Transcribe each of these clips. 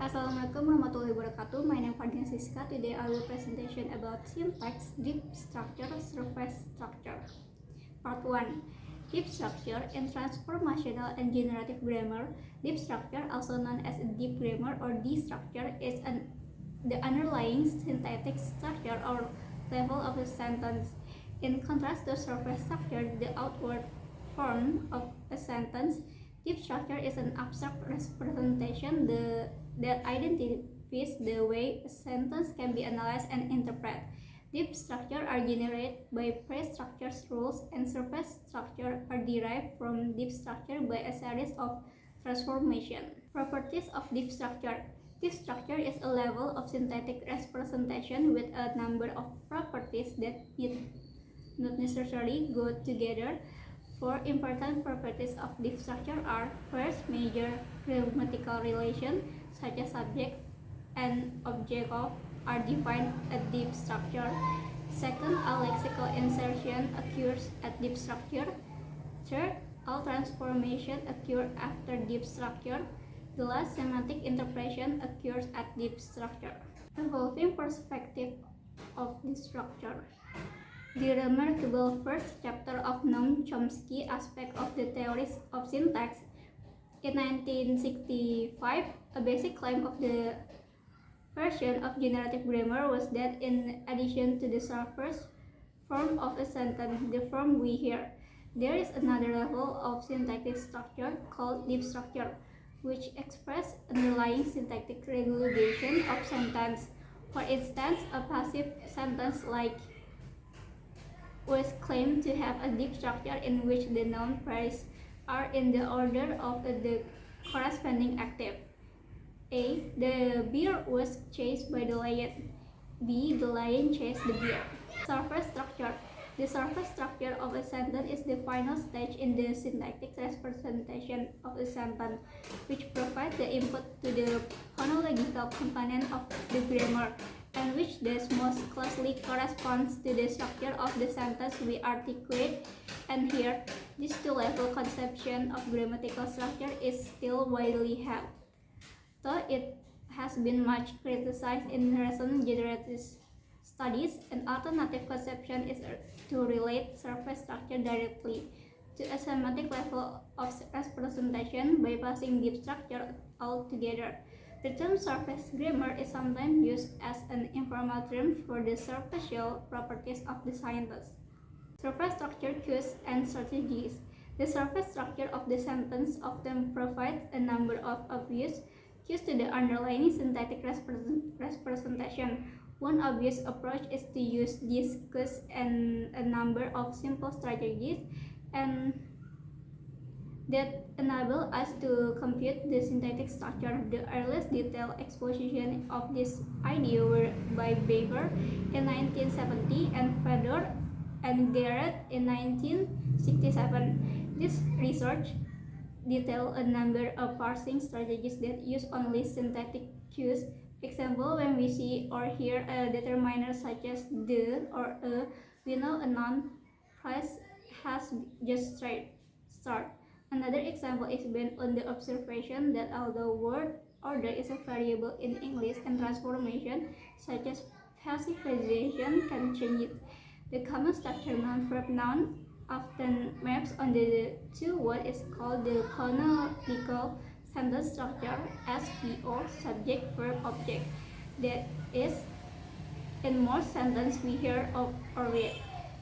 Assalamualaikum warahmatullahi wabarakatuh. My name is Fadina Siska. Today I will presentation about syntax, deep structure, surface structure. Part 1. Deep structure in transformational and generative grammar. Deep structure, also known as deep grammar or D structure, is the underlying syntactic structure or level of a sentence. In contrast to surface structure, the outward form of a sentence, deep structure is an abstract representation that identifies the way a sentence can be analyzed and interpreted. Deep structure are generated by pre-structure rules, and surface structure are derived from deep structure by a series of transformation. Properties of deep structure. Deep structure is a level of syntactic representation with a number of properties that not necessarily go together. Four important properties of deep structure are: first, major grammatical relation such as subject and object of are defined at deep structure. Second, a lexical insertion occurs at deep structure. Third, all transformation occur after deep structure. The last, semantic interpretation occurs at deep structure. Evolving perspective of deep structure. The remarkable first chapter of Noam Chomsky aspect of the theories of syntax. In 1965, a basic claim of the version of generative grammar was that in addition to the surface form of a sentence, the form we hear, there is another level of syntactic structure called deep structure, which expresses underlying syntactic regulation of sentence. For instance, a passive sentence like was claimed to have a deep structure in which the noun phrase are in the order of the corresponding active. A. The bear was chased by the lion. B. The lion chased the bear. Surface structure. The surface structure of a sentence is the final stage in the syntactic representation of a sentence, which provides the input to the phonological component of the grammar, and which thus most closely corresponds to the structure of the sentence we articulate. And here, this two-level conception of grammatical structure is still widely held, though it has been much criticized in recent generative studies. An alternative conception is to relate surface structure directly to a semantic level of representation by passing deep structure altogether. The term surface grammar is sometimes used as an informal term for the superficial properties of the sentence. Surface structure cues and strategies. The surface structure of the sentence often provides a number of obvious cues to the underlying syntactic representation. One obvious approach is to use these cues and a number of simple strategies and that enable us to compute the syntactic structure. The earliest detailed exposition of this idea were by Weber in 1970 and Fedor and Garrett in 1967. This research detailed a number of parsing strategies that use only syntactic cues. Example, when we see or hear a determiner such as the or a, we know a noun phrase has just start. Another example is based on the observation that although word order is a variable in English, and transformation such as passivization can change it. The common structure noun-verb noun often maps on the two words is called the canonical sentence structure, SVO, subject verb object. That is, in most sentences we hear or read,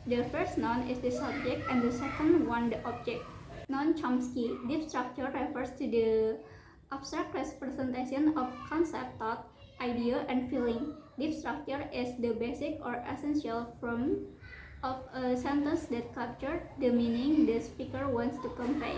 the first noun is the subject and the second one the object. Noam Chomsky, deep structure refers to the abstract representation of concept, thought, idea, and feeling. Deep structure is the basic or essential form of a sentence that captures the meaning the speaker wants to convey.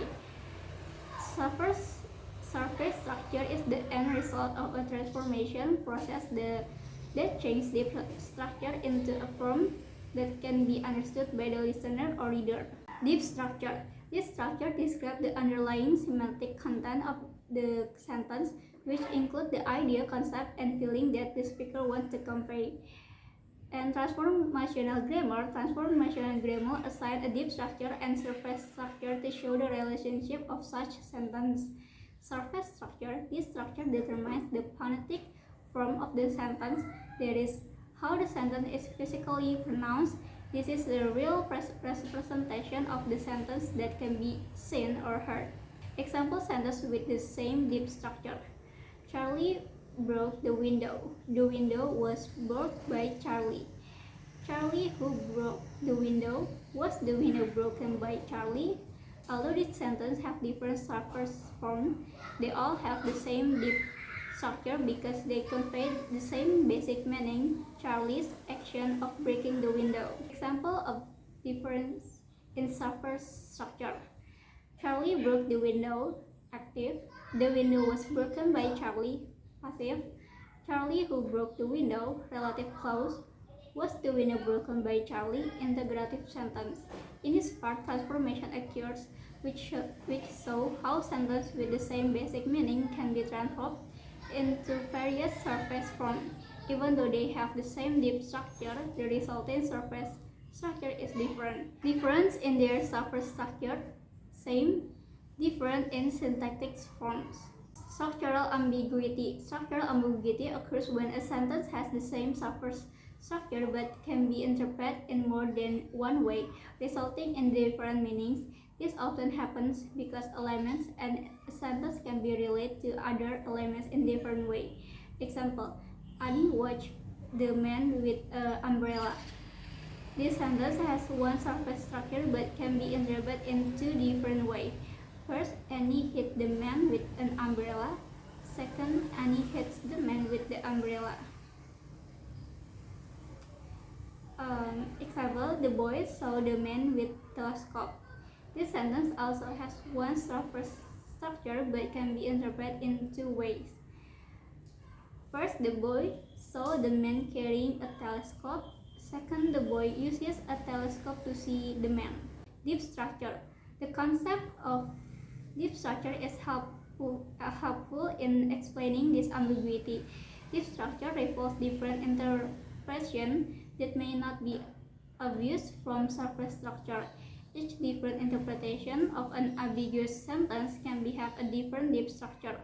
Surface structure is the end result of a transformation process that changes deep structure into a form that can be understood by the listener or reader. Deep structure. This structure describes the underlying semantic content of the sentence, which include the idea, concept, and feeling that the speaker wants to convey. And transformational grammar assign a deep structure and surface structure to show the relationship of such sentence. Surface structure. This structure determines the phonetic form of the sentence, that is, how the sentence is physically pronounced. This is the real representation of the sentence that can be seen or heard. Example sentence with the same deep structure. Charlie broke the window. The window was broke by Charlie. Charlie who broke the window. Was the window broken by Charlie? Although these sentences have different surface form, they all have the same deep structure because they convey the same basic meaning, Charlie's action of breaking the window. Example of difference in surface structure. Charlie broke the window, active. The window was broken by Charlie, passive. Charlie who broke the window, relative clause. Was the window broken by Charlie? Integrative sentence. In this part, transformation occurs, which show how sentences with the same basic meaning can be transformed into various surface forms. Even though they have the same deep structure, the resulting surface structure is different. Difference in their surface structure, same, different in syntactic forms. Structural ambiguity. Structural ambiguity occurs when a sentence has the same surface structure but can be interpreted in more than one way, resulting in different meanings. This often happens because elements and a sentence can be related to other elements in different ways. Example, Annie watched the man with an umbrella. This sentence has one surface structure but can be interpreted in two different ways. First, Annie hit the man with an umbrella. Second, Annie hits the man with the umbrella. Example, the boy saw the man with telescope. This sentence also has one surface structure but can be interpreted in two ways. First, the boy saw the man carrying a telescope. Second, the boy uses a telescope to see the man. Deep structure. The concept of deep structure is helpful in explaining this ambiguity. Deep structure reveals different interpretations that may not be obvious from surface structure. Each different interpretation of an ambiguous sentence can have a different deep structure.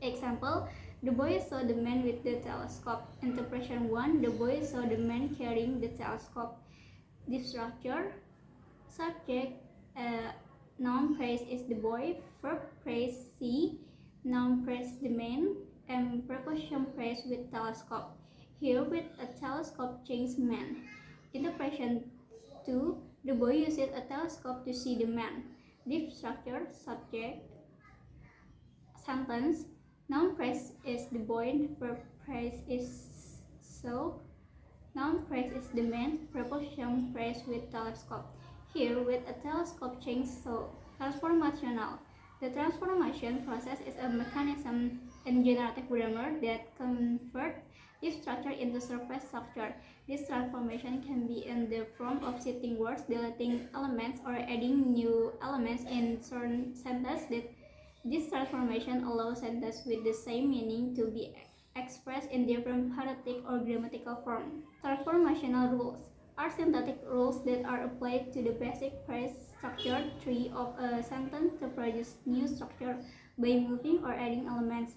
Example, the boy saw the man with the telescope. Interpretation 1, the boy saw the man carrying the telescope. Deep structure. Subject, noun phrase is the boy, verb phrase see, noun phrase the man, and preposition phrase with telescope. Here with a telescope change man. Interpretation 2, the boy uses a telescope to see the man. Deep structure, subject, sentence, noun phrase is the boy, verb phrase is so, noun phrase is the man, preposition phrase with telescope. Here with a telescope change so. Transformational. The transformation process is a mechanism in generative grammar that converts deep structure into surface structure. This transformation can be in the form of shifting words, deleting elements, or adding new elements in certain sentences. This transformation allows sentences with the same meaning to be expressed in different phonetic or grammatical forms. Transformational rules are syntactic rules that are applied to the basic phrase structure tree of a sentence to produce new structure by moving or adding elements.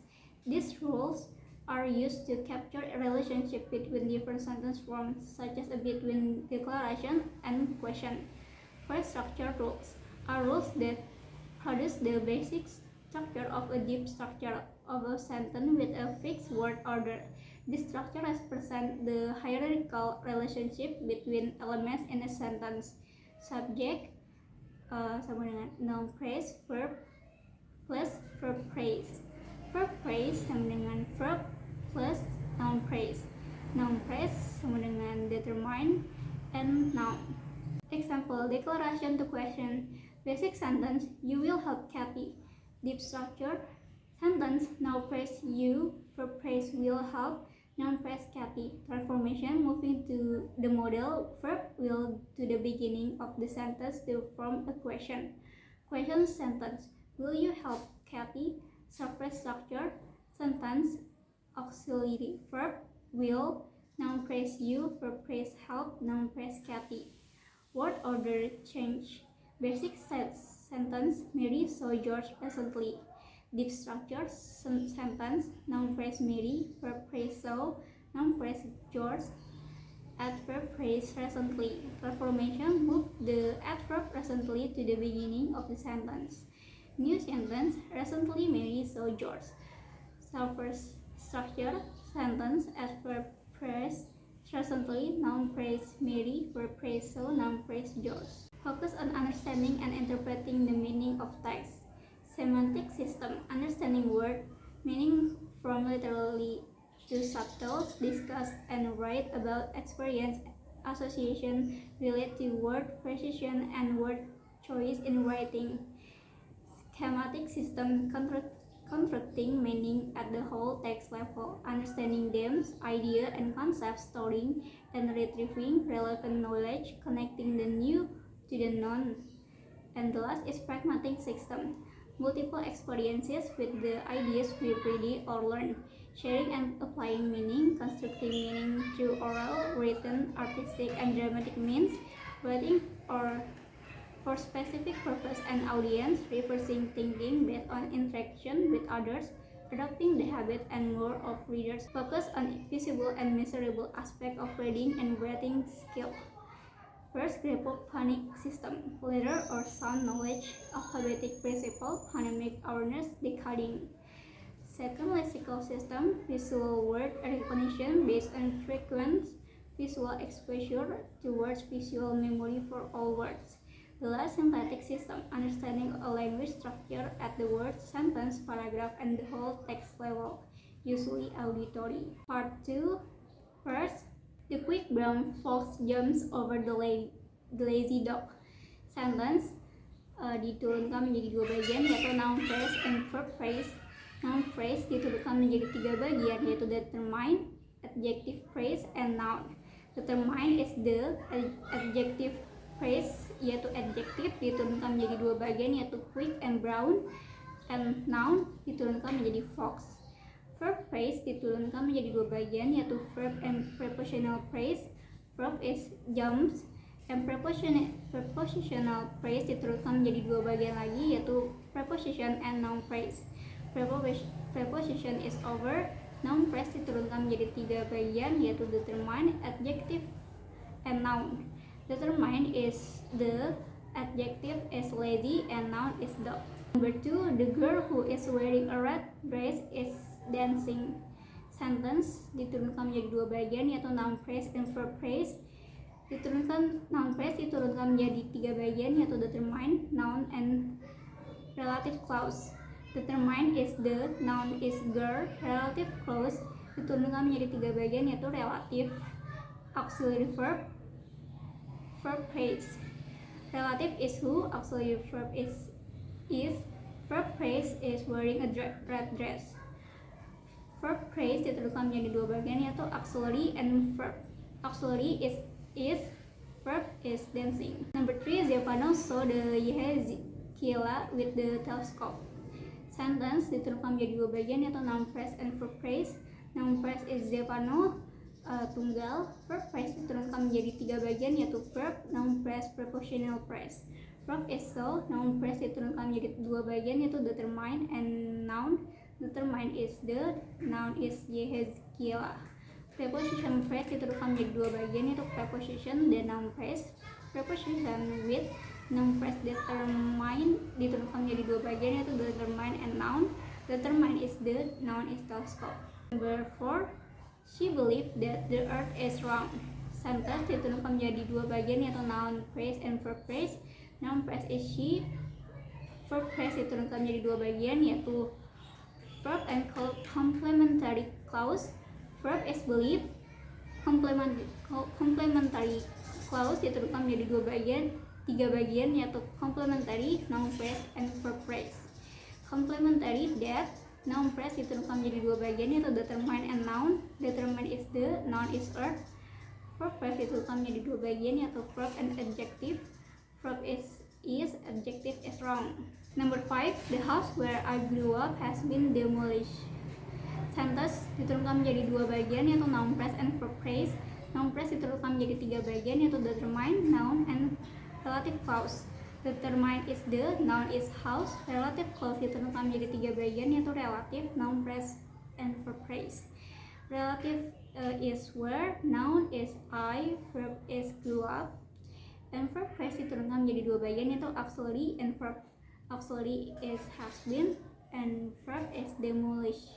These rules are used to capture a relationship between different sentence forms, such as between declaration and question. Phrase structure rules are rules that produce the basic structure of a deep structure of a sentence with a fixed word order. This structure represents the hierarchical relationship between elements in a sentence. Subject sama dengan noun phrase, verb plus verb phrase. Verb phrase sama dengan verb plus noun phrase. Noun phrase sama dengan determine and noun. Example, declaration to question. Basic sentence, you will help Kathy. Deep structure, sentence, noun phrase you, verb phrase will help, noun phrase Kathy. Transformation, moving to the model verb will to the beginning of the sentence to form a question. Question sentence, will you help Kathy? Surface structure, sentence, auxiliary verb will, noun phrase you, verb phrase help, noun phrase Kathy. Word order change. Basic sentence, Mary saw George recently. Deep structure sentence, noun phrase Mary, verb phrase so, noun phrase George, adverb phrase recently. Transformation, move the adverb recently to the beginning of the sentence. New sentence, recently Mary saw George. Surface structure sentence, adverb phrase recently, noun phrase Mary, verb phrase so, noun phrase George. Focus on understanding and interpreting the meaning of text. Semantic system, understanding word meaning from literally to subtitles, discuss and write about experience, association, relate to word precision and word choice in writing. Schematic system, constructing meaning at the whole text level, understanding themes, idea and concepts, storing and retrieving relevant knowledge, connecting the new to the known. And the last is pragmatic system, multiple experiences with the ideas we read or learn, sharing and applying meaning, constructing meaning through oral, written, artistic and dramatic means, writing or for specific purpose and audience, reversing thinking based on interaction with others, adopting the habit and more of readers, focus on visible and measurable aspect of reading and writing skill. First, phonic system, letter or sound knowledge, alphabetic principle, phonemic awareness, decoding. Second, lexical system, visual word recognition based on frequent visual exposure towards visual memory for all words. The last, syntactic system, understanding a language structure at the word, sentence, paragraph, and the whole text level, usually auditory. Part 2. First, the quick brown fox jumps over the lazy dog. Sentence diturunkan menjadi dua bagian, yaitu noun phrase and verb phrase. Noun phrase diturunkan menjadi tiga bagian, yaitu determine, adjective phrase, and noun. Determine is the adjective phrase, yaitu adjective diturunkan menjadi dua bagian, yaitu quick and brown, and noun diturunkan menjadi fox. Verb phrase diturunkan menjadi dua bagian, yaitu verb and prepositional phrase. Verb is jumps, and prepositional phrase diturunkan menjadi dua bagian lagi, yaitu preposition and noun phrase. Preposition is over, noun phrase diturunkan menjadi tiga bagian, yaitu determine, adjective, and noun. Determine is the, adjective is lazy, and noun is dog. Number 2, the girl who is wearing a red dress is dancing. Sentence diturunkan menjadi dua bagian, yaitu noun phrase and verb phrase. Noun phrase diturunkan menjadi tiga bagian, yaitu determine, noun, and relative clause. Determine is the, noun is girl, relative clause diturunkan menjadi tiga bagian, yaitu relative, auxiliary verb, verb phrase. Relative is who, auxiliary verb is, verb phrase is wearing a red dress. Verb phrase diturunkan menjadi dua bagian, yaitu auxiliary and verb. Auxiliary is, verb is dancing. Number 3, Zephano saw the Yehezikiela with the telescope. Sentence diturunkan menjadi dua bagian, yaitu noun phrase and verb phrase. Noun phrase is Zephano, tunggal. Verb phrase diturunkan menjadi tiga bagian, yaitu verb, noun phrase, prepositional phrase. Verb is so, noun phrase diturunkan menjadi dua bagian, yaitu determine and noun. Determine is the, noun is Yehezikiela. Preposition phrase diturunkan menjadi dua bagian, yaitu preposition dan noun phrase. Preposition with, noun phrase determine diturunkan menjadi dua bagian, yaitu determine and noun. Determine is the, noun is telescope. Number 4, she believed that the earth is round. Sentence diturunkan menjadi dua bagian, yaitu noun phrase and verb phrase. Noun phrase is she. Verb phrase diturunkan menjadi dua bagian, yaitu verb and complementary clause. Verb is believe. Complementary clause diturunkan menjadi tiga bagian, yaitu complementary, noun phrase, and verb phrase. Complementary that, noun phrase diturunkan menjadi dua bagian, yaitu determine and noun. Determine is the, noun is earth. Verb phrase diturunkan menjadi dua bagian, yaitu verb and adjective. Verb is, adjective is round. Number 5, the house where I grew up has been demolished. Sentence diturunkan menjadi dua bagian, yaitu noun phrase and verb phrase. Noun phrase diturunkan menjadi tiga bagian, yaitu determine, noun, and relative clause. Determine is the, noun is house, relative clause ditentukan menjadi 3 bagian yaitu relative, noun phrase, and verb phrase. Relative is where, noun is I, verb is grew up, and verb phrase ditentukan menjadi 2 bagian yaitu auxiliary and verb. Auxiliary is has been and verb is demolish.